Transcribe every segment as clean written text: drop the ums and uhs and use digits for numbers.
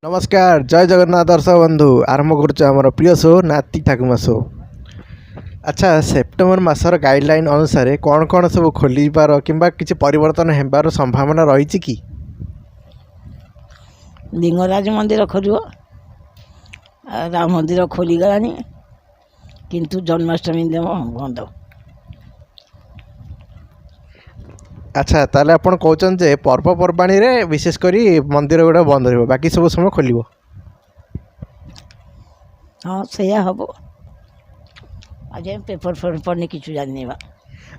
नमस्कार जय जगन्नाथ दर्शक बंधु आरंभ कर प्रिय शो नाती ठाकुमा शो। अच्छा सेप्टेम्बर मासर गाइडलाइन अनुसार कौन कौन सब खोलिबार किंबा किसी परिवर्तन हेबार संभावना रही कि लिंगराज मंदिर खोल राम मंदिर खोलीगला किंतु जन्माष्टमी दिन बंद। अच्छा ताले आपण कहउछन जे पर्वपर्वाणी रे विशेष करी मंदिर गुड़ा बंद रहिबो बाकी सब समय खोलिबो। हाँ सैया हम आज पेपर पढ़ने किछु जानी बा।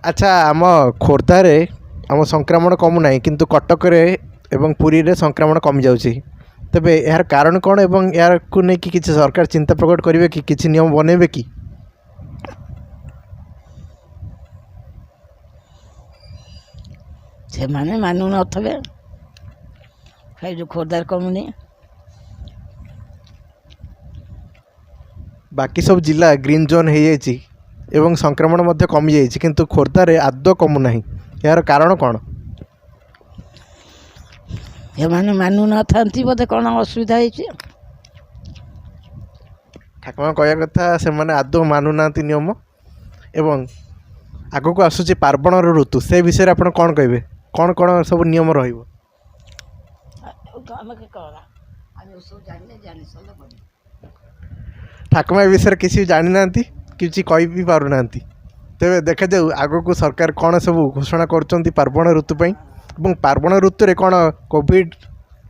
अच्छा आम खोर्धारे आम संक्रमण कमु नाही किंतु कटक रे एवं पुरी रे संक्रमण कमी जाउची तबे यार कारण कोन एवं यार को नै कि किछि सरकार चिंता प्रकट करिवे कि किछि नियम बनेबे कि से माने मानु नथबे खाइ जो खोरदार कमुनी बाकी सब जिला ग्रीन जोन हो जाइए एवं संक्रमण मध्य कमी जाइए किंतु खोर्धारे आदौ कमु नाही यार कारण कौन एमाने मानु नथांती बोधे कौन असुविधा होइछि। ठाकुमा कहया कथा से माने आदौ मानु नांती नियम एवं आगो को आसुची पार्वण ऋतु से विषय आपण कौन कहबे कौन कौन सब नियम रहिबो ठाकुमा ए विषय किसी जानी नांती किसी कहि भी पारु नांती तेरे देखा जाऊ आगो को सरकार कौन सब घोषणा करचंती पार्वण ऋतु पई एवं पार्वण ऋतु रे कौन कोविड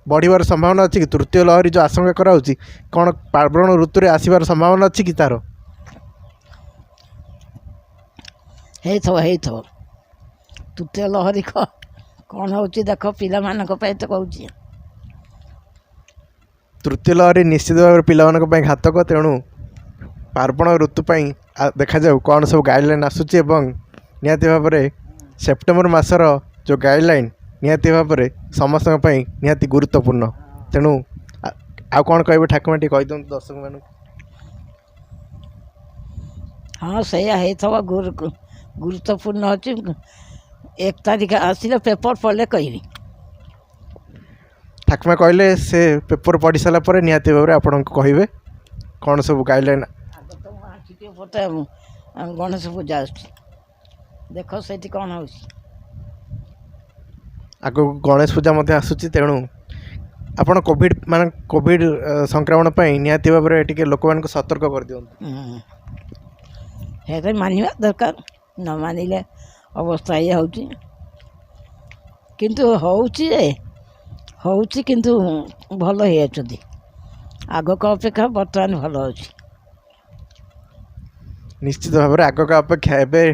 बढ़िबार संभावना अच्छी कि तृतीय लहरी जो आशंका कराउची कौन पार्वण ऋतु रे आसीबार संभावना अच्छी कि तार हेथो तृतीय लहरी कौन हो देख पिला तो कहूँ तृतीय लहरी निश्चित भाव पे घातक तेणु पार्वण ऋतु देखा जाऊ कौन सब गाइडलाइन आसूची निहाती भाव में सेप्टेम्बर मासर जो गाइडलाइन निहाती भाव में समस्त निहाती गुरुत्वपूर्ण तेणु आउ कौन कहे ठाकुमा टी कही दिखाँ दर्शक मान। हाँ सैया गुरुत्वपूर्ण अच्छी 1 तारीख आसिले पेपर पढ़ले कहली ठाकुमा कहले से पेपर पढ़ी सारापर निहाती भाव में आपन कहे कौन सब गाइडलाइन पटे गणेश पूजा देख से कौन हो आग गणेश पूजा आसूची तेणु आपण कोविड संक्रमण निहाती भाव में टे लोक मान सतर्क कर दिखाँ मानवा दरकार न मानिले अवस्था ये होची किंतु होची किंतु भल हो आग का अपेक्षा बर्तमान भल हो निश्चित भाव में आग का अपेक्षा एवं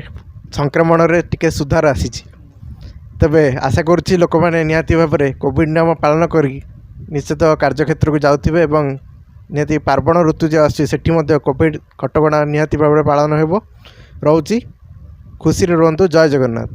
संक्रमण रे टिके सुधार आसी तबे आशा करुच्ची लोक मैंने निहाती भाव में कोविड नियम पालन कर निश्चित कार्यक्षेत्र को जाऊे और निहाती पार्वण ऋतु जो आसी कोविड कटकणा निहाती भाव में पालन हो रोची खुशी रुहतु जय जगन्नाथ।